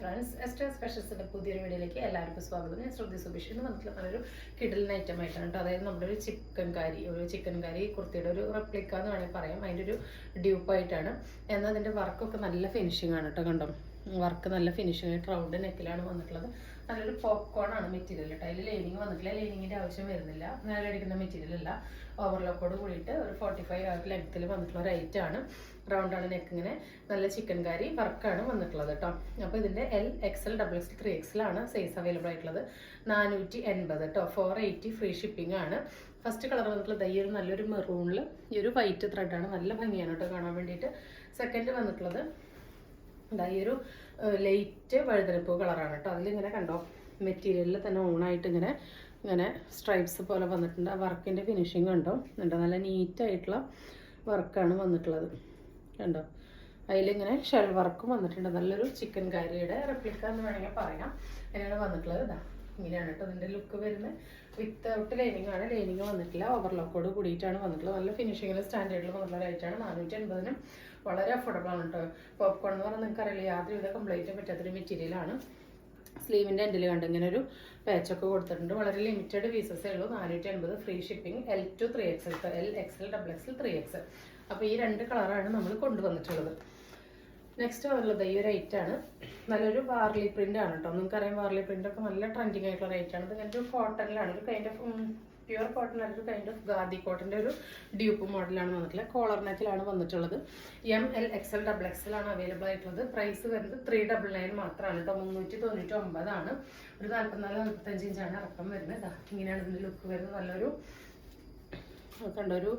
Friends ester സ്പെഷ്യൽസിൻ്റെ പുതിയൊരു വീഡിയോയിലേക്ക് എല്ലാവർക്കും സ്വാഗതം. ഞാൻ ശ്രുതി സുബിഷ്. ഇന്ന് വന്നിട്ടുള്ള നല്ലൊരു കിടലിന് ഐറ്റം ആയിട്ടാണ് കേട്ടോ. അതായത് നമ്മുടെ ഒരു ചിക്കൻ കറി കുർത്തിയുടെ ഒരു റെപ്ലിക്ക എന്ന് വേണമെങ്കിൽ പറയാം. അതിൻ്റെ ഒരു ഡ്യൂപ്പായിട്ടാണ്. എന്നാൽ അതിൻ്റെ വർക്കൊക്കെ നല്ല ഫിനിഷിംഗ് ആണ് കേട്ടോ. കണ്ടോ, വർക്ക് നല്ല ഫിനിഷിംഗ് ആയിട്ട് റൗണ്ട് നെക്കിലാണ് വന്നിട്ടുള്ളത്. നല്ലൊരു പോപ്കോൺ ആണ് മെറ്റീരിയൽ കേട്ടോ. അതിൽ ലൈനിങ് വന്നിട്ടില്ല, ലൈനിങ്ങിൻ്റെ ആവശ്യം വരുന്നില്ല. മേലടിക്കുന്ന മെറ്റീരിയൽ അല്ല. ഓവർലോക്കോട് കൂടിയിട്ട് ഒരു 45 ലെങ്ത്തിൽ വന്നിട്ടുള്ള ഒരു ഐറ്റമാണ്. റൗണ്ടാണ് നെക്ക്. ഇങ്ങനെ നല്ല ചിക്കൻ കറി വർക്കാണ് വന്നിട്ടുള്ളത് കേട്ടോ. അപ്പോൾ ഇതിൻ്റെ XL, XXL, 3XL ആണ് സൈസ് അവൈലബിൾ ആയിട്ടുള്ളത്. 480 കേട്ടോ. 480 ഫ്രീ ഷിപ്പിംഗ് ആണ്. ഫസ്റ്റ് കളർ വന്നിട്ടുള്ളത് ഈ ഒരു നല്ലൊരു മെറൂണിൽ ഈ ഒരു വൈറ്റ് ത്രെഡാണ്. നല്ല ഭംഗിയാണ് കേട്ടോ കാണാൻ വേണ്ടിയിട്ട്. സെക്കൻഡ് വന്നിട്ടുള്ളത് ഈ ഒരു ലൈറ്റ് വഴുതനപ്പൂ കളറാണ് കേട്ടോ. അതിലിങ്ങനെ കണ്ടോ മെറ്റീരിയലിൽ തന്നെ ഓണായിട്ട് ഇങ്ങനെ സ്ട്രൈപ്സ് പോലെ വന്നിട്ടുണ്ട്. ആ വർക്കിൻ്റെ ഫിനിഷിങ് കണ്ടോ. നല്ല നീറ്റായിട്ടുള്ള വർക്കാണ് വന്നിട്ടുള്ളത് കണ്ടോ. അതിലിങ്ങനെ ഷെൽ വർക്കും വന്നിട്ടുണ്ട്. നല്ലൊരു ചിക്കൻ കറിയുടെ റെപ്ലിക്ക എന്ന് വേണമെങ്കിൽ പറയാം. അതിനാണ് വന്നിട്ടുള്ളത്. ഇതാ ഇങ്ങനെയാണ് കേട്ടോ ഇതിൻ്റെ ലുക്ക് വരുന്നത്. വിത്തൗട്ട് ലൈനിങ് ആണ്. ലൈനിങ് വന്നിട്ടില്ല. ഓവർലോക്കോട് കൂടിയിട്ടാണ് വന്നിട്ടുള്ളത്. നല്ല ഫിനിഷിങ്ങിൽ സ്റ്റാൻഡേർഡിൽ വന്നിട്ടുള്ള റേറ്റാണ്. 480 വളരെ അഫോർഡബിൾ ആണ് കേട്ടോ. പോപ്കോൺ എന്ന് പറഞ്ഞാൽ നിങ്ങൾക്കറിയില്ല, യാതൊരുവിധ കംപ്ലൈൻറ്റും പറ്റാത്തൊരു മെറ്റീരിയലാണ്. സ്ലീവിൻ്റെ എൻഡിൽ കണ്ട് ഇങ്ങനെ ഒരു പാച്ചൊക്കെ കൊടുത്തിട്ടുണ്ട്. വളരെ ലിമിറ്റഡ് പീസസേ ഉള്ളൂ. 480 free shipping. L to 3XL, L, XL, XXL, 3XL. അപ്പോൾ ഈ രണ്ട് കളറാണ് നമ്മൾ കൊണ്ടുവന്നിട്ടുള്ളത്. നെക്സ്റ്റ് വന്നുള്ളത് ഈ ഒരു ഐറ്റാണ്. നല്ലൊരു വാർലി പ്രിൻ്റ് ആണ് കേട്ടോ. നിങ്ങൾക്കറിയാം വാർലി പ്രിൻ്റൊക്കെ നല്ല ട്രെൻഡിങ് ആയിട്ടുള്ള ഐറ്റാണ്. ഇത് ഇങ്ങനെ ഒരു കോട്ടണിലാണ്, ഒരു കൈൻഡ് ഓഫ് പ്യുവർ കോട്ടൺ അല്ല, ഒരു കൈൻഡ് ഓഫ് ഖാദി കോട്ടൻ്റെ ഒരു ഡ്യൂപ്പ് മോഡലാണ് വന്നിട്ടുള്ളത്. കോളർ നെക്കിലാണ് വന്നിട്ടുള്ളത്. ML, XL, XXL ആണ് അവൈലബിൾ ആയിട്ടുള്ളത്. പ്രൈസ് വരുന്നത് 399 മാത്രമാണ് കേട്ടോ. 399 ആണ്. ഒരു 44-45 ഇഞ്ചാണ് ഇറക്കം വരുന്നത്. ഇങ്ങനെയാണ് ഇതിൻ്റെ ലുക്ക് വരുന്നത്. നല്ലൊരു കണ്ടോ ഒരു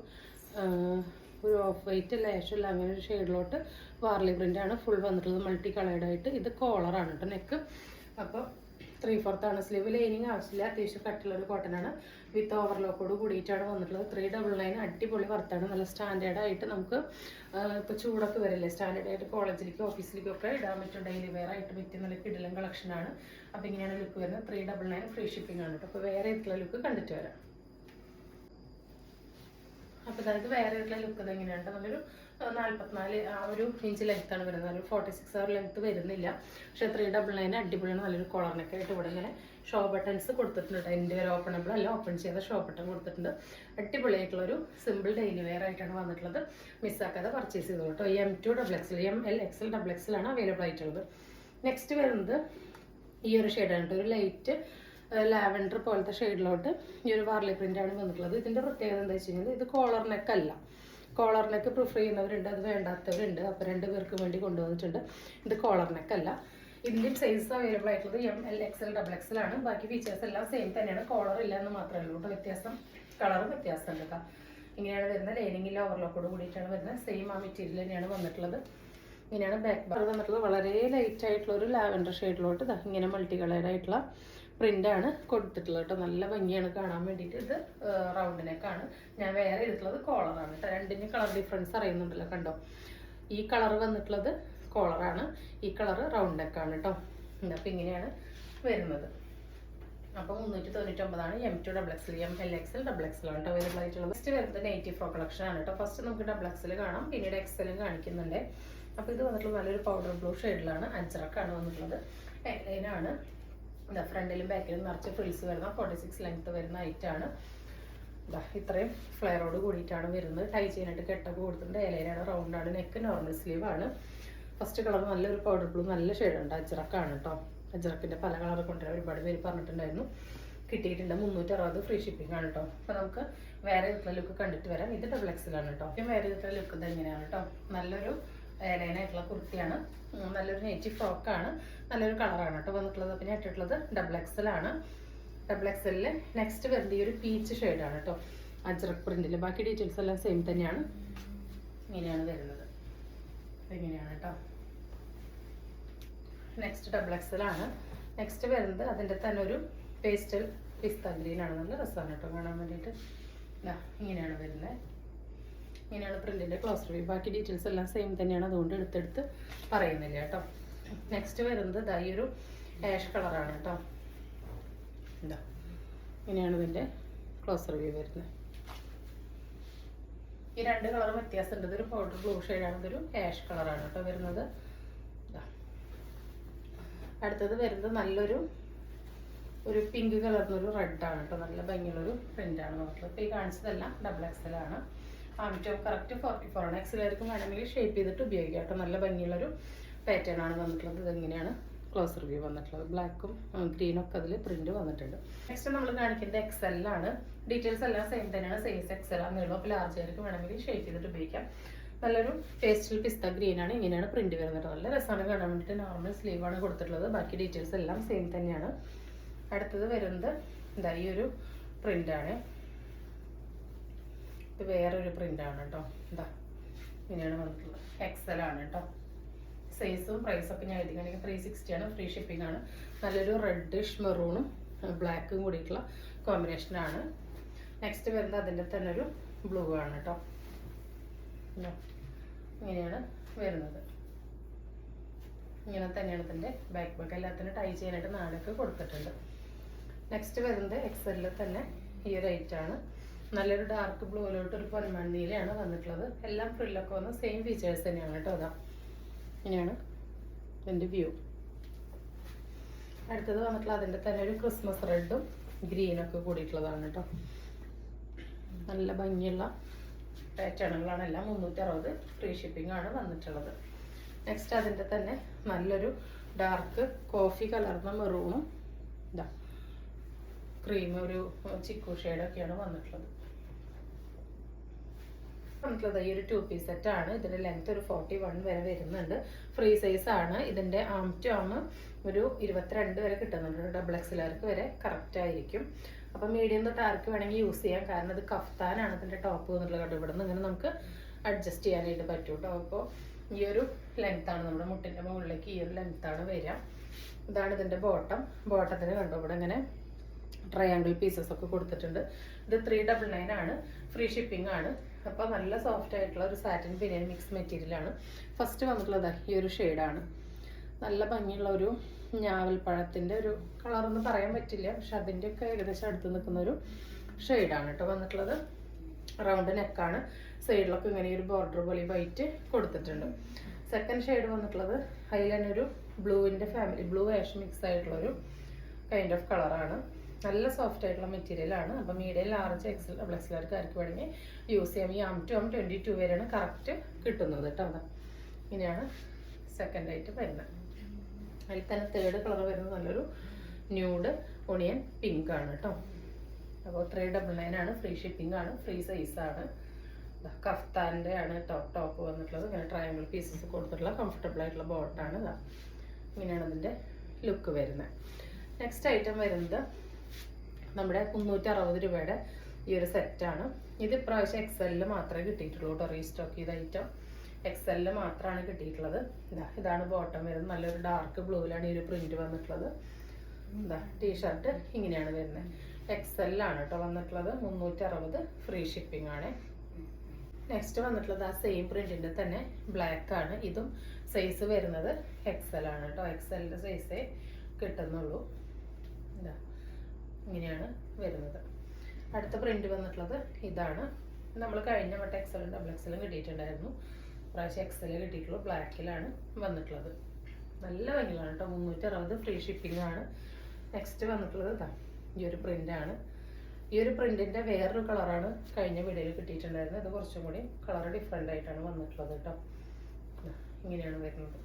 ഓഫ് വൈറ്റ് ലാഷല്ല, അങ്ങനെ ഒരു ഷെയ്ഡിലോട്ട് വാർലി പ്രിൻ്റാണ് ഫുൾ വന്നിട്ടുള്ളത്. മൾട്ടി കളേർഡായിട്ട്. ഇത് കോളറാണ് കേട്ടോ നെക്ക്. അപ്പോൾ 3/4 ആണ് സ്ലീവ്. ലൈനിങ് ആവശ്യമില്ല. അത്യാവശ്യം കട്ടിലൊരു കോട്ടനാണ്. വിത്ത് ഓവർലോക്കോട് കൂടിയിട്ടാണ് വന്നിട്ടുള്ളത്. 399 അടിപൊളി വർത്താണ്. നല്ല സ്റ്റാൻഡേർഡായിട്ട് നമുക്ക് ഇപ്പോൾ ചൂടൊക്കെ വരില്ലേ, സ്റ്റാൻഡേർഡായിട്ട് കോളേജിലേക്കും ഓഫീസിലേക്കൊക്കെ ഇടാൻ പറ്റും. ഡെയിലി വെയർ ആയിട്ട് പറ്റിയ നല്ല കിടിലൻ കളക്ഷനാണ്. അപ്പോൾ ഇങ്ങനെയാണ് ലുക്ക് വരുന്നത്. 399 ഫ്രീ ഷിപ്പിംഗ് ആണ് കേട്ടോ. അപ്പോൾ വേറെ ആയിട്ടുള്ള ലുക്ക് കണ്ടിട്ട് വരാം. അപ്പോൾ അതായത് വേറെ ആയിട്ടുള്ള ലുക്ക് ഇതെങ്ങനെയാണ്. നല്ലൊരു 44 ആ ഒരു ഇഞ്ച് ലെങ്ത്താണ് വരുന്നത്. നല്ലൊരു 46 ആ ഒരു ലെങ്ത്ത് വരുന്നില്ല. പക്ഷേ 399 അടിപൊളിയാണ്. നല്ലൊരു കോളറിനൊക്കെ ആയിട്ട് ഇവിടെ ഇങ്ങനെ ഷോ ബട്ടൺസ് കൊടുത്തിട്ടുണ്ട്. എൻ്റെ ഒരു ഓപ്പണബിൾ അല്ല, ഓപ്പൺ ചെയ്ത ഷോ ബട്ടൺ കൊടുത്തിട്ടുണ്ട്. അടിപൊളിയായിട്ടുള്ളൊരു സിമ്പിൾ ഡെയിലി വെയർ ആയിട്ടാണ് വന്നിട്ടുള്ളത്. മിസ്സാക്കാതെ പർച്ചേസ് ചെയ്തോളൂ കേട്ടോ. M to XXL, ML, XL, XXL ആണ് അവൈലബിൾ ആയിട്ടുള്ളത്. നെക്സ്റ്റ് വരുന്നത് ഈ ഒരു ഷെയ്ഡാണ് കേട്ടോ. ഒരു ലൈറ്റ് ലാവൻഡർ പോലത്തെ ഷെയ്ഡിലോട്ട് ഈ ഒരു വാർലി പ്രിൻ്റാണ് വന്നിട്ടുള്ളത്. ഇതിൻ്റെ പ്രത്യേകത എന്താ വെച്ച് കഴിഞ്ഞാൽ ഇത് കോളർ നെക്കല്ല. കോളർ നെക്ക് പ്രിഫർ ചെയ്യുന്നവരുണ്ട്, അത് വേണ്ടാത്തവരുണ്ട്. അപ്പോൾ 2 പേർക്ക് വേണ്ടി കൊണ്ടുവന്നിട്ടുണ്ട്. ഇത് കോളർ നെക്കല്ല. ഇതിൻ്റെയും സൈസ് അവൈലബിൾ ആയിട്ടുള്ളത് ML, XL, XXL ആണ്. ബാക്കി ഫീച്ചേഴ്സ് എല്ലാം സെയിം തന്നെയാണ്. കോളർ ഇല്ല എന്ന് മാത്രമേ ഉള്ളൂ കേട്ടോ. വ്യത്യാസം കളർ വ്യത്യാസമുണ്ട് കേട്ടോ. ഇങ്ങനെയാണ് വരുന്നത്. ലൈനിങ്ങിൽ ഓവർലോക്കോട് കൂടിയിട്ടാണ് വരുന്നത്. സെയിം ആ മെറ്റീരിയൽ തന്നെയാണ് വന്നിട്ടുള്ളത്. ഇങ്ങനെയാണ് ബാക്ക് ബാർ വന്നിട്ടുള്ളത്. വളരെ ലൈറ്റ് ആയിട്ടുള്ള ഒരു ലാവൻഡർ ഷെയ്ഡിലോട്ട് ഇങ്ങനെ മൾട്ടി കളേർഡായിട്ടുള്ള പ്രിൻ്റാണ് കൊടുത്തിട്ടുള്ളത് കേട്ടോ. നല്ല ഭംഗിയാണ് കാണാൻ വേണ്ടിയിട്ട്. ഇത് റൗണ്ട് നെക്കാണ്. ഞാൻ വേറെ ചെയ്തിട്ടുള്ളത് കോളറാണ് കേട്ടോ. രണ്ടിന് കളർ ഡിഫറൻസ് അറിയുന്നുണ്ടല്ലോ കണ്ടോ. ഈ കളർ വന്നിട്ടുള്ളത് കോളറാണ്, ഈ കളർ റൗണ്ട് നെക്കാണ് കേട്ടോ. അപ്പോൾ ഇങ്ങനെയാണ് വരുന്നത്. അപ്പോൾ 399 M to XXL, ML, XL, XXL ആണ് കേട്ടോ അവൈലബിൾ ആയിട്ടുള്ളത്. ഫസ്റ്റ് വരുന്നത് നെഗറ്റീവ് ഫ്രോ കളക്ഷൻ ആണ് കേട്ടോ. ഫസ്റ്റ് നമുക്ക് XXL കാണാം, പിന്നീട് XL കാണിക്കുന്നുണ്ട്. അപ്പോൾ ഇത് വന്നിട്ടുള്ള നല്ലൊരു പൗഡർ ബ്ലൂ ഷെയ്ഡിലാണ്. അജ്രക്കാണ് വന്നിട്ടുള്ളത്. ലൈനാണ്. എന്താ ഫ്രണ്ടിലും ബാക്കിലും നിറച്ച് ഫ്രിൽസ് വരുന്ന 46 ലെങ്ത്ത് വരുന്ന ഐറ്റാണ്. ഇത്രയും ഫ്ലെയറോട് കൂടിയിട്ടാണ് വരുന്നത്. ടൈ ചെയ്യാനായിട്ട് കെട്ടൊക്കെ കൊടുത്തിട്ടുണ്ട്. ഇലയിലാണ്, റൗണ്ടാണ് നെക്ക്, നോർമൽ സ്ലീവ് ആണ്. ഫസ്റ്റ് കളർ നല്ലൊരു പൗഡർ ബ്ലൂ നല്ല ഷെയ്ഡുണ്ട്. അജ്രക്കാണ് കേട്ടോ. അജ്രക്കിൻ്റെ പല കളർ കൊണ്ടുവരാൻ ഒരുപാട് പേര് പറഞ്ഞിട്ടുണ്ടായിരുന്നു. കിട്ടിയിട്ടുണ്ട്. 360 ഫ്രീ ഷിപ്പിംഗ് ആണ് കേട്ടോ. അപ്പോൾ നമുക്ക് വേറെ ഇട്ടുള്ള ലുക്ക് കണ്ടിട്ട് വരാം. ഇത് XXL ആണ് കേട്ടോ. വേറെ ഇട്ടുള്ള ലുക്ക് ഇത് എങ്ങനെയാണ് കേട്ടോ. നല്ലൊരു എയർലൈനായിട്ടുള്ള കുർത്തിയാണ്. നല്ലൊരു നേറ്റീവ് ഫ്രോക്കാണ്. നല്ലൊരു കളറാണ് കേട്ടോ വന്നിട്ടുള്ളത്. പിന്നെ ഇട്ടിട്ടുള്ളത് XXL ആണ്. XXL നെക്സ്റ്റ് വരുന്നത് ഈ ഒരു പീച്ച് ഷെയ്ഡാണ് കേട്ടോ. അജ്രക് പ്രിന്റിൽ. ബാക്കി ഡീറ്റെയിൽസ് എല്ലാം സെയിം തന്നെയാണ്. ഇങ്ങനെയാണ് വരുന്നത്. ഇങ്ങനെയാണ് കേട്ടോ. നെക്സ്റ്റ് XXL ആണ്. നെക്സ്റ്റ് വരുന്നത് അതിൻ്റെ തന്നെ ഒരു പേസ്റ്റൽ പിസ്ത ഗ്രീനാണ്. നല്ല രസമാണ് കേട്ടോ കാണാൻ വേണ്ടിയിട്ട്. ഇങ്ങനെയാണ് വരുന്നത്. ഇങ്ങനെയാണ് പ്രിന്റിൻ്റെ ക്ലോസ് റിവ്യൂ. ബാക്കി ഡീറ്റെയിൽസ് എല്ലാം സെയിം തന്നെയാണ്, അതുകൊണ്ട് എടുത്തെടുത്ത് പറയുന്നില്ല കേട്ടോ. നെക്സ്റ്റ് വരുന്നത് ഈ ഒരു ആഷ് കളറാണ് കേട്ടോ. ഇങ്ങനെയാണ് ഇതിൻ്റെ ക്ലോസ് റിവ്യൂ വരുന്നത്. ഈ രണ്ട് കളറും വ്യത്യാസമുണ്ട്. ഇതൊരു പൗഡർ ബ്ലൂ ഷെയ്ഡാണ്, ഇതൊരു ആഷ് കളറാണ് കേട്ടോ വരുന്നത്. അടുത്തത് വരുന്നത് നല്ലൊരു പിങ്ക് കളറിനൊരു റെഡാണ് കേട്ടോ. നല്ല ഭംഗിയുള്ളൊരു പ്രിൻ്റാണ് നോക്കുന്നത്. ഇപ്പോൾ ഈ കാണിച്ചതെല്ലാം XXL ആണ്. ആമിറ്റോ കറക്റ്റ് 44 ആണ്. XL-കാർക്കും വേണമെങ്കിൽ ഷേപ്പ് ചെയ്തിട്ട് ഉപയോഗിക്കാം കേട്ടോ. നല്ല ഭംഗിയുള്ളൊരു പാറ്റേൺ ആണ് വന്നിട്ടുള്ളത്. ഇതെങ്ങനെയാണ് ക്ലോസ് റിവ്യൂ വന്നിട്ടുള്ളത്. ബ്ലാക്കും ഗ്രീനും ഒക്കെ അതിൽ പ്രിന്റ് വന്നിട്ടുണ്ട്. നെക്സ്റ്റ് നമ്മൾ കാണിക്കുന്നത് XL ആണ്. ഡീറ്റെയിൽസ് എല്ലാം സെയിം തന്നെയാണ്. Size XL ആണെന്നുള്ളൂ. അപ്പോൾ ലാർജുകാർക്ക് വേണമെങ്കിൽ ഷേപ്പ് ചെയ്തിട്ട് ഉപയോഗിക്കാം. നല്ലൊരു പേസ്റ്റൽ പിസ്ത ഗ്രീൻ ആണ്. ഇങ്ങനെയാണ് പ്രിന്റ് വരുന്നത്. നല്ല രസമാണ് കാണാൻ വേണ്ടിയിട്ട്. നോർമൽ സ്ലീവ് ആണ് കൊടുത്തിട്ടുള്ളത്. ബാക്കി ഡീറ്റെയിൽസ് എല്ലാം സെയിം തന്നെയാണ്. അടുത്തത് വരുന്നത് ഇതാ ഈ ഒരു പ്രിന്റാണ്. ഇത് വേറൊരു പ്രിന്റാണ് കേട്ടോ. ഇതാ ഇങ്ങനെയാണ് വന്നിട്ടുള്ളത്. XL ആണ് കേട്ടോ. സൈസും പ്രൈസൊക്കെ ഞാൻ എഴുതിക്കണമെങ്കിൽ 360 ആണ്. ഫ്രീ ഷിപ്പിംഗ് ആണ്. നല്ലൊരു റെഡിഷ് മെറൂണും ബ്ലാക്കും കൂടിയിട്ടുള്ള കോമ്പിനേഷനാണ്. നെക്സ്റ്റ് വരുന്നത് അതിൻ്റെ തന്നെ ഒരു ബ്ലൂ ആണ് കേട്ടോ. ഇങ്ങനെയാണ് വരുന്നത്. ഇങ്ങനെ തന്നെയാണ് ഇതിൻ്റെ ബാക്ക് എല്ലാത്തിനും ടൈ ചെയ്യാനായിട്ട് നാടൊക്കെ കൊടുത്തിട്ടുണ്ട്. നെക്സ്റ്റ് വരുന്നത് XL തന്നെ ഈ ഒരു ഐറ്റാണ്. നല്ലൊരു ഡാർക്ക് ബ്ലൂയിലോട്ട് ഒരു പൊന്മണ്ണിയിലാണ് വന്നിട്ടുള്ളത്. എല്ലാം ഫ്രില്ലൊക്കെ വന്ന് സെയിം ഫീച്ചേഴ്സ് തന്നെയാണ് കേട്ടോ. അതാ ഇങ്ങനെയാണ് ഇതിൻ്റെ വ്യൂ. അടുത്തത് വന്നിട്ടുള്ള അതിൻ്റെ തന്നെ ഒരു ക്രിസ്മസ് റെഡും ഗ്രീനൊക്കെ കൂടിയിട്ടുള്ളതാണ് കേട്ടോ. നല്ല ഭംഗിയുള്ള പാറ്റേണുകളാണ് എല്ലാം. 360 ഫ്രീ ഷിപ്പിംഗ് ആണ് വന്നിട്ടുള്ളത്. നെക്സ്റ്റ് അതിൻ്റെ തന്നെ നല്ലൊരു ഡാർക്ക് കോഫി കലർന്ന മെറൂണും ഇതാ ക്രീം ഒരു ചിക്കു ഷെയ്ഡൊക്കെയാണ് വന്നിട്ടുള്ളത്. ഈ ഒരു 2 പീസ് സെറ്റ് ആണ്. ഇതിന്റെ ലെങ്ത് ഒരു 41 വരെ വരുന്നുണ്ട്. ഫ്രീ സൈസ് ആണ്. ഇതിന്റെ ആം ടു ആം ഒരു 22 വരെ കിട്ടുന്നുണ്ട്. XXL-കാർക്ക് വരെ കറക്റ്റ് ആയിരിക്കും. അപ്പം മീഡിയം തൊട്ട് ആർക്ക് വേണമെങ്കിൽ യൂസ് ചെയ്യാം. കാരണം ഇത് കഫ്താനാണ് ഇതിന്റെ ടോപ്പ് എന്നുള്ളത് കണ്ടു. ഇവിടെ നിന്ന് ഇങ്ങനെ നമുക്ക് അഡ്ജസ്റ്റ് ചെയ്യാനായിട്ട് പറ്റും കേട്ടോ. അപ്പോൾ ഈ ഒരു ലെങ്ത് ആണ് നമ്മുടെ മുട്ടിന്റെ മുകളിലേക്ക് ഈ ഒരു ലെങ്ത് ആണ് വരിക. ഇതാണ് ഇതിന്റെ ബോട്ടത്തിന് കണ്ടോ. ഇവിടെ ഇങ്ങനെ ട്രയാങ്കിൾ പീസസ് ഒക്കെ കൊടുത്തിട്ടുണ്ട്. ഇത് 399 ആണ്. ഫ്രീ ഷിപ്പിംഗ് ആണ്. അപ്പോൾ നല്ല സോഫ്റ്റ് ആയിട്ടുള്ള ഒരു സാറ്റിൻ പിനിയൻ മിക്സ് മെറ്റീരിയൽ ആണ്. ഫസ്റ്റ് വന്നിട്ടുള്ളത് ഈ ഒരു ഷെയ്ഡാണ്. നല്ല ഭംഗിയുള്ള ഒരു ഞാവൽപ്പഴത്തിൻ്റെ ഒരു കളറൊന്നും പറയാൻ പറ്റില്ല. പക്ഷെ അതിൻ്റെയൊക്കെ ഏകദേശം അടുത്ത് നിൽക്കുന്ന ഒരു ഷെയ്ഡാണ് കേട്ടോ വന്നിട്ടുള്ളത്. റൗണ്ട് നെക്കാണ്. സൈഡിലൊക്കെ ഇങ്ങനെ ഒരു ബോർഡർ പോലെ വൈറ്റ് കൊടുത്തിട്ടുണ്ട്. സെക്കൻഡ് ഷെയ്ഡ് വന്നിട്ടുള്ളത് അതിൽ തന്നെ ഒരു ബ്ലൂവിൻ്റെ ഫാമിലി ബ്ലൂ ആഷ് മിക്സ് ആയിട്ടുള്ളൊരു കൈൻഡ് ഓഫ് കളറാണ്. നല്ല സോഫ്റ്റ് ആയിട്ടുള്ള മെറ്റീരിയൽ ആണ്. അപ്പോൾ മീഡിയം ലാർജ് XL-കാർക്ക് വേണമെങ്കിൽ യൂസ് ചെയ്യാം. ഈ ആം ടു ആം 22 വരെയാണ് കറക്റ്റ് കിട്ടുന്നത് കേട്ടോ. അതാ ഇങ്ങനെയാണ് സെക്കൻഡ് ആയിട്ട് വരുന്നത്. അതിൽ തന്നെ തേർഡ് കളർ വരുന്നത് നല്ലൊരു ന്യൂഡ് ഒണിയൻ പിങ്ക് ആണ് കേട്ടോ. അപ്പോൾ 399 ആണ്. ഫ്രീ ഷിപ്പിംഗ് ആണ്. ഫ്രീ സൈസാണ്. കഫ്താൻ്റെ ആണ് ടോപ്പ് വന്നിട്ടുള്ളത്. ഇങ്ങനെ ട്രയാങ്കിൾ പീസസ് കൊടുത്തിട്ടുള്ള കംഫർട്ടബിൾ ആയിട്ടുള്ള ബോട്ടാണ്. ഇതാ ഇങ്ങനെയാണ് അതിൻ്റെ ലുക്ക് വരുന്നത്. നെക്സ്റ്റ് ഐറ്റം വരുന്നത് നമ്മുടെ 360 രൂപയുടെ ഈ ഒരു സെറ്റാണ്. ഇത് ഇപ്രാവശ്യം XL മാത്രമേ കിട്ടിയിട്ടുള്ളൂ കേട്ടോ. റീസ്റ്റോക്ക് ചെയ്ത ഐറ്റം XL മാത്രമാണ് കിട്ടിയിട്ടുള്ളത്. ഇതാണ് ബോട്ടം വരുന്നത്. നല്ലൊരു ഡാർക്ക് ബ്ലൂവിലാണ് ഈ ഒരു പ്രിന്റ് വന്നിട്ടുള്ളത്. എന്താ ടീഷർട്ട് ഇങ്ങനെയാണ് വരുന്നത്. XL ആണ് കേട്ടോ വന്നിട്ടുള്ളത്. 360 ഫ്രീ ഷിപ്പിംഗ് ആണ്. നെക്സ്റ്റ് വന്നിട്ടുള്ളത് ആ സെയിം പ്രിന്റിന്റെ തന്നെ ബ്ലാക്ക് ആണ്. ഇതും സൈസ് വരുന്നത് XL ആണ് കേട്ടോ. XL-ന്റെ സൈസേ കിട്ടുന്നുള്ളൂ. ഇതാ ഇങ്ങനെയാണ് വരുന്നത്. അടുത്ത പ്രിന്റ് വന്നിട്ടുള്ളത് ഇതാണ്. നമ്മൾ കഴിഞ്ഞ വട്ടം XL XXL കിട്ടിയിട്ടുണ്ടായിരുന്നു. പ്രാവശ്യം XL കിട്ടിയിട്ടുള്ളൂ. ബ്ലാക്കിലാണ് വന്നിട്ടുള്ളത്. നല്ല ഭംഗിയാണ് കേട്ടോ. 360 ഫ്രീ ഷിപ്പിംഗ് ആണ്. നെക്സ്റ്റ് വന്നിട്ടുള്ളത് ഇതാ ഈ ഒരു പ്രിന്റാണ്. ഈ ഒരു പ്രിന്റിന്റെ വേറൊരു കളറാണ് കഴിഞ്ഞ വീഡിയോയിൽ കിട്ടിയിട്ടുണ്ടായിരുന്നത്. ഇത് കുറച്ചും കൂടി കളർ ഡിഫറെൻ്റ് ആയിട്ടാണ് വന്നിട്ടുള്ളത് കേട്ടോ. ഇങ്ങനെയാണ് വരുന്നത്.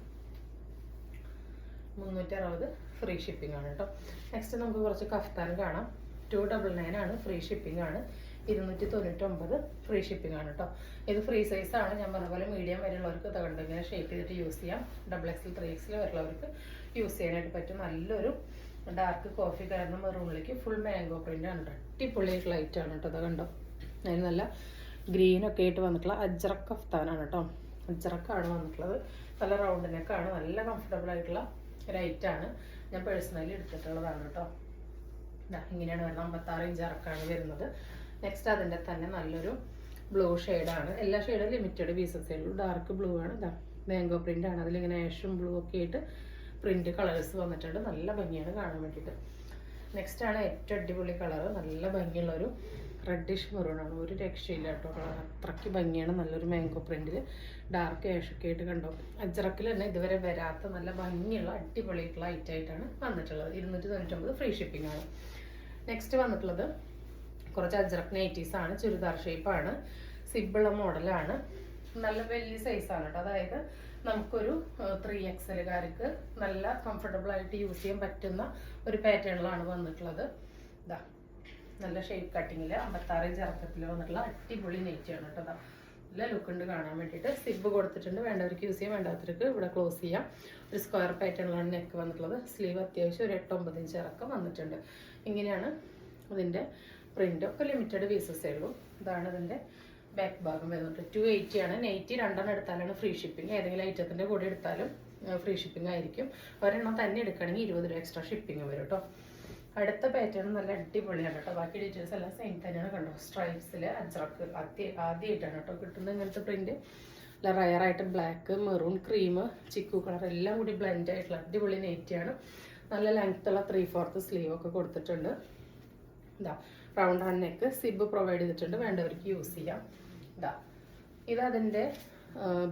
360 ഫ്രീ ഷിപ്പിംഗ് ആണ് കേട്ടോ. നെക്സ്റ്റ് നമുക്ക് കുറച്ച് കഫ്താൻ കാണാം. 299 ആണ്. ഫ്രീ ഷിപ്പിംഗ് ആണ്. 299 ഫ്രീ ഷിപ്പിംഗ് ആണ് കേട്ടോ. ഇത് ഫ്രീ സൈസ് ആണ്. ഞാൻ പറഞ്ഞ പോലെ മീഡിയം വരെയുള്ളവർക്ക് തകണ്ട് ഇങ്ങനെ ഷേപ്പ് ചെയ്തിട്ട് യൂസ് ചെയ്യാം. XXL 3XL വരെയുള്ളവർക്ക് യൂസ് ചെയ്യാനായിട്ട് പറ്റും. നല്ലൊരു ഡാർക്ക് കോഫി കലർന്ന മെറൂണിലേക്ക് ഫുൾ മാംഗോ പ്രിന്റ് ആണ്. അടിപൊളിയായിട്ടുള്ള ലൈറ്റ് ആണ് കേട്ടോ. അത് കണ്ടോ. അതിന് നല്ല ഗ്രീനൊക്കെ ആയിട്ട് വന്നിട്ടുള്ള അജ്രക് കഫ്താനാണ് കേട്ടോ. അജ്രക്കാണ് വന്നിട്ടുള്ളത്. നല്ല റൗണ്ട് നെക്കാണ്. നല്ല കംഫർട്ടബിൾ ആയിട്ടുള്ള റൈറ്റാണ്. ഞാൻ പേഴ്സണലി എടുത്തിട്ടുള്ളതാണ് കേട്ടോ. ഇങ്ങനെയാണ് വരുന്നത്. 56 ഇഞ്ച് ഇറക്കാണ് വരുന്നത്. നെക്സ്റ്റ് അതിൻ്റെ തന്നെ നല്ലൊരു ബ്ലൂ ഷെയ്ഡാണ്. എല്ലാ ഷെയ്ഡും ലിമിറ്റഡ് പീസസേ ഉള്ളൂ. ഡാർക്ക് ബ്ലൂ ആണ്. ഇതാ മാംഗോ പ്രിന്റ് ആണ്. അതിലിങ്ങനെ ആഷും ബ്ലൂ ഒക്കെ ആയിട്ട് പ്രിന്റ് കളേഴ്സ് വന്നിട്ടുണ്ട്. നല്ല ഭംഗിയാണ് കാണാൻ വേണ്ടിയിട്ട്. നെക്സ്റ്റ് ആണ് ഏറ്റവും അടിപൊളി കളർ, നല്ല ഭംഗിയുള്ള ഒരു റെഡിഷ് മെറൂണാണ്, ഒരു രക്ഷയില്ല കേട്ടോ കളർ, അത്രയ്ക്ക് ഭംഗിയാണ്. നല്ലൊരു മാംഗോ പ്രിന്റിൽ ഡാർക്ക് ആഷൊക്കെ ആയിട്ട് കണ്ടോ. അജ്രക്കിൽ തന്നെ ഇതുവരെ വരാത്ത നല്ല ഭംഗിയുള്ള അടിപൊളിയായിട്ടുള്ള ഐറ്റായിട്ടാണ് വന്നിട്ടുള്ളത്. 299 ഫ്രീ ഷിപ്പിംഗ് ആണ്. നെക്സ്റ്റ് വന്നിട്ടുള്ളത് കുറച്ച് അജ്രക് നൈറ്റീസ് ആണ്, ചുരിദാർ ഷേപ്പാണ്, സിബിള മോഡലാണ്, നല്ല വലിയ സൈസാണ് കേട്ടോ. അതായത് നമുക്കൊരു 3XLകാർക്ക് നല്ല കംഫർട്ടബിൾ ആയിട്ട് യൂസ് ചെയ്യാൻ പറ്റുന്ന ഒരു പാറ്റേണിലാണ് വന്നിട്ടുള്ളത്. ഇതാ നല്ല ഷേപ്പ് കട്ടിങ്ങിൽ 56 ഇഞ്ച് ഇറക്കത്തിൽ വന്നിട്ടുള്ള അടിപൊളി നെയ്റ്റിയാണ് കേട്ടോ. അതാ നല്ല ലുക്ക് ഉണ്ട് കാണാൻ വേണ്ടിയിട്ട്. സിബ് കൊടുത്തിട്ടുണ്ട്, വേണ്ടവർക്ക് യൂസ് ചെയ്യാം, വേണ്ടാത്തവർക്ക് ഇവിടെ ക്ലോസ് ചെയ്യാം. ഒരു സ്ക്വയർ പാറ്റേണിലാണ് നെക്ക് വന്നിട്ടുള്ളത്. സ്ലീവ് അത്യാവശ്യം ഒരു 8-9 ഇഞ്ച് ഇറക്കം വന്നിട്ടുണ്ട്. ഇങ്ങനെയാണ് ഇതിൻ്റെ പ്രിൻ്റ്. ഒക്കെ ലിമിറ്റഡ് പീസസേ ഉള്ളൂ. ഇതാണ് ഇതിൻ്റെ ബാക്ക് ഭാഗം വരുന്നുണ്ട്. 280 ആണ്. നൈറ്റി 2 എടുത്താലാണ് ഫ്രീ ഷിപ്പിംഗ്. ഏതെങ്കിലും ഐറ്റത്തിൻ്റെ കൂടെ എടുത്താലും ഫ്രീ ഷിപ്പിംഗ് ആയിരിക്കും. ഒരെണ്ണം തന്നെ എടുക്കുകയാണെങ്കിൽ 20 രൂപ എക്സ്ട്രാ ഷിപ്പിംഗ് വരും കേട്ടോ. അടുത്ത പാറ്റേൺ നല്ല അടിപൊളിയാണ് കേട്ടോ. ബാക്കി ഡീറ്റെയിൽസ് എല്ലാം സെയിം തന്നെയാണ് കണ്ടോ. സ്ട്രൈപ്സിൽ അജ്രക്ക് ആദ്യമായിട്ടാണ് കേട്ടോ കിട്ടുന്നത് ഇങ്ങനത്തെ പ്രിന്റ്. നല്ല റയറായിട്ട് black, maroon, cream, chikoo colour എല്ലാം കൂടി ബ്ലെൻഡ് ആയിട്ടുള്ള അടിപൊളി നെയ്റ്റിയാണ്. നല്ല ലെങ്ത്തുള്ള 3/4 സ്ലീവ് ഒക്കെ കൊടുത്തിട്ടുണ്ട്. ഇതാ round hand neck, zip provide ചെയ്തിട്ടുണ്ട്, വേണ്ടവർക്ക് യൂസ് ചെയ്യാം. ഇതതിൻ്റെ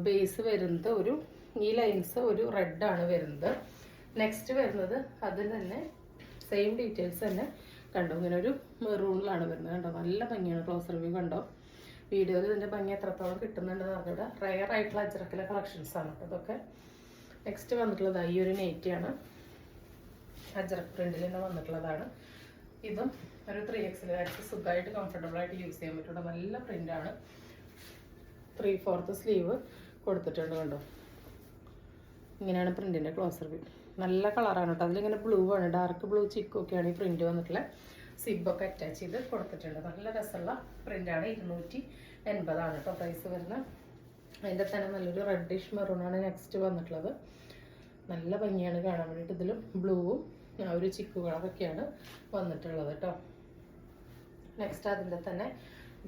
ബേസ് വരുന്നത് ഈ ലൈൻസ് ഒരു റെഡാണ് വരുന്നത്. നെക്സ്റ്റ് വരുന്നത് അതിൽ തന്നെ സെയിം ഡീറ്റെയിൽസ് തന്നെ കണ്ടോ. ഇങ്ങനെ ഒരു മെറൂണിലാണ് വരുന്നത് കണ്ടോ. നല്ല ഭംഗിയാണ്. ക്ലോസ് റിവ്യൂ കണ്ടോ. വീഡിയോയിൽ ഇതിൻ്റെ ഭംഗി എത്രത്തോളം കിട്ടുന്നുണ്ടെന്ന് അറിഞ്ഞൂടെ. റയർ ആയിട്ടുള്ള അജ്രക്കിലെ കളക്ഷൻസ് ആണ് കേട്ടോ ഇതൊക്കെ. നെക്സ്റ്റ് വന്നിട്ടുള്ളത് ഈ ഒരു നെയ്റ്റിയാണ്, അജ്രക് പ്രിന്റിൽ തന്നെ വന്നിട്ടുള്ളതാണ്. ഇതും ഒരു 3XLകാർക്ക് സുഖമായിട്ട് കംഫർട്ടബിൾ ആയിട്ട് യൂസ് ചെയ്യാൻ പറ്റുള്ള നല്ല പ്രിന്റാണ്. 3/4 സ്ലീവ് കൊടുത്തിട്ടുണ്ട് കണ്ടോ. ഇങ്ങനെയാണ് പ്രിന്റിൻ്റെ ക്ലോസ് റിവ്യൂ. നല്ല കളറാണ് കേട്ടോ. അതിലിങ്ങനെ ബ്ലൂ ആണ്, ഡാർക്ക് ബ്ലൂ ചിക്കൊക്കെയാണ് ഈ പ്രിന്റ് വന്നിട്ടുള്ള. സിബൊക്കെ അറ്റാച്ച് ചെയ്ത് കൊടുത്തിട്ടുണ്ട്. നല്ല രസമുള്ള പ്രിന്റാണ്. 280 കേട്ടോ പ്രൈസ് വരുന്നത്. അതിൻ്റെ തന്നെ നല്ലൊരു റെഡിഷ് മെറൂണാണ് നെക്സ്റ്റ് വന്നിട്ടുള്ളത്. നല്ല ഭംഗിയാണ് കാണാൻ വേണ്ടിയിട്ട്. ഇതിലും ബ്ലൂവും ഒരു ചിക്കു കളറൊക്കെയാണ് വന്നിട്ടുള്ളത് കേട്ടോ. നെക്സ്റ്റ് അതിൻ്റെ തന്നെ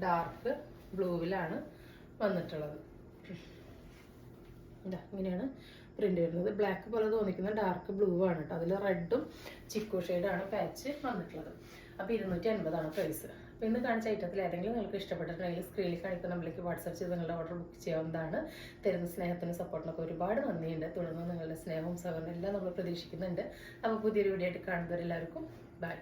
ഡാർക്ക് ബ്ലൂവിലാണ് വന്നിട്ടുള്ളത്. ഇങ്ങനെയാണ് പ്രിന്റ് വരുന്നത്. ബ്ലാക്ക് പോലെ തോന്നിക്കുന്ന ഡാർക്ക് ബ്ലൂ ആണ് കേട്ടോ. അതിൽ റെഡും ചിക്കു ഷെയ്ഡാണ് പാച്ച് വന്നിട്ടുള്ളത്. അപ്പോൾ 280 പ്രൈസ്. അപ്പോൾ ഇന്ന് കാണിച്ച ഐറ്റത്തിൽ ഏതെങ്കിലും നിങ്ങൾക്ക് ഇഷ്ടപ്പെട്ടിട്ടുണ്ടെങ്കിൽ സ്ക്രീനിൽ കാണിക്കുന്ന നമ്മൾക്ക് വാട്സാപ്പ് ചെയ്ത് നിങ്ങളുടെ ഓർഡർ ബുക്ക് ചെയ്യാവുന്നതാണ്. തരുന്ന സ്നേഹത്തിനും സപ്പോർട്ടിനൊക്കെ ഒരുപാട് നന്ദിയുണ്ട്. തുടർന്ന് നിങ്ങളുടെ സ്നേഹവും സഹകരണം എല്ലാം നമ്മൾ പ്രതീക്ഷിക്കുന്നുണ്ട്. അപ്പോൾ പുതിയൊരു വീഡിയോ ആയിട്ട് കാണുന്നവരെല്ലാവർക്കും ബൈ.